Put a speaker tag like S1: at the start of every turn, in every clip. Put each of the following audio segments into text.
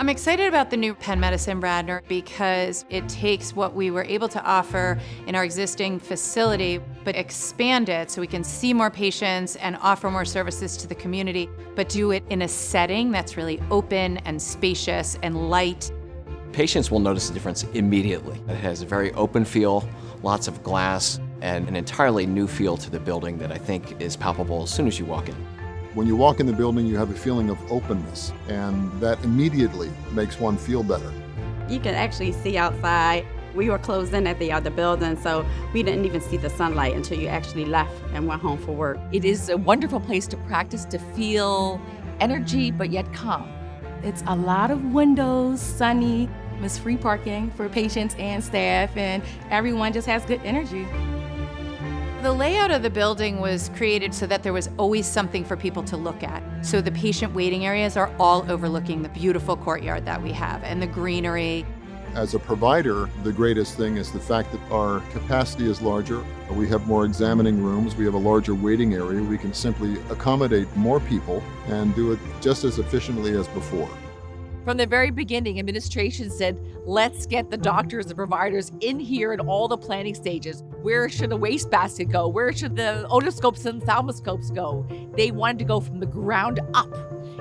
S1: I'm excited about the new Penn Medicine Radnor because it takes what we were able to offer in our existing facility, but expand it so we can see more patients and offer more services to the community, but do it in a setting that's really open and spacious and light.
S2: Patients will notice the difference immediately. It has a very open feel, lots of glass, and an entirely new feel to the building that I think is palpable as soon as you walk in.
S3: When you walk in the building, you have a feeling of openness, and that immediately makes one feel better.
S4: You can actually see outside. We were closed in at the other building, so we didn't even see the sunlight until you actually left and went home for work.
S5: It is a wonderful place to practice, to feel energy, but yet calm.
S6: It's a lot of windows, sunny, there's free parking for patients and staff, and everyone just has good energy.
S1: The layout of the building was created so that there was always something for people to look at. So the patient waiting areas are all overlooking the beautiful courtyard that we have and the greenery.
S3: As a provider, the greatest thing is the fact that our capacity is larger. We have more examining rooms. We have a larger waiting area. We can simply accommodate more people and do it just as efficiently as before.
S5: From the very beginning, administration said, let's get the doctors and providers in here at all the planning stages. Where should the wastebasket go? Where should the otoscopes and thalmoscopes go? They wanted to go from the ground up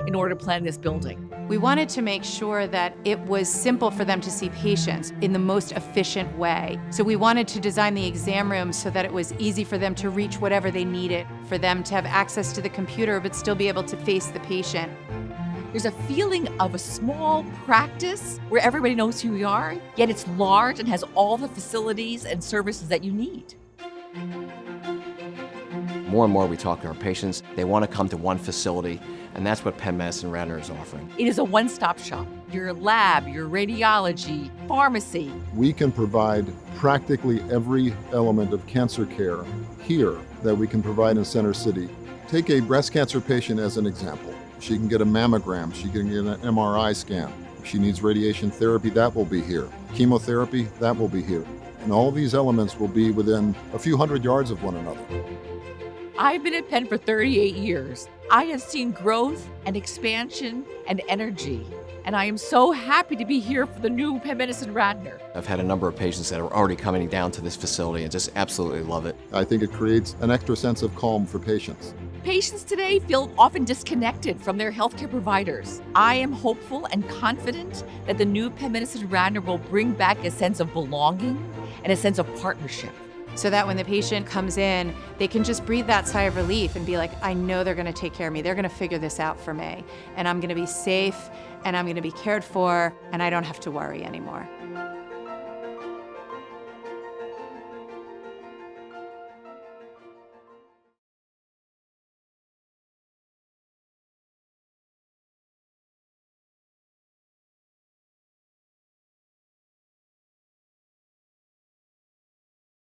S5: in order to plan this building.
S1: We wanted to make sure that it was simple for them to see patients in the most efficient way. So we wanted to design the exam rooms so that it was easy for them to reach whatever they needed, for them to have access to the computer but still be able to face the patient.
S5: There's a feeling of a small practice where everybody knows who you are, yet it's large and has all the facilities and services that you need.
S2: More and more we talk to our patients, they want to come to one facility, and that's what Penn Medicine Radnor is offering.
S5: It is a one-stop shop. Your lab, your radiology, pharmacy.
S3: We can provide practically every element of cancer care here that we can provide in Center City. Take a breast cancer patient as an example. She can get a mammogram, she can get an MRI scan. If she needs radiation therapy, that will be here. Chemotherapy, that will be here. And all these elements will be within a few hundred yards of one another.
S5: I've been at Penn for 38 years. I have seen growth and expansion and energy, and I am so happy to be here for the new Penn Medicine Radnor.
S2: I've had a number of patients that are already coming down to this facility and just absolutely love it.
S3: I think it creates an extra sense of calm for patients.
S5: Patients today feel often disconnected from their healthcare providers. I am hopeful and confident that the new Penn Medicine Radnor will bring back a sense of belonging and a sense of partnership.
S1: So that when the patient comes in, they can just breathe that sigh of relief and be like, I know they're going to take care of me. They're going to figure this out for me. And I'm going to be safe, and I'm going to be cared for, and I don't have to worry anymore.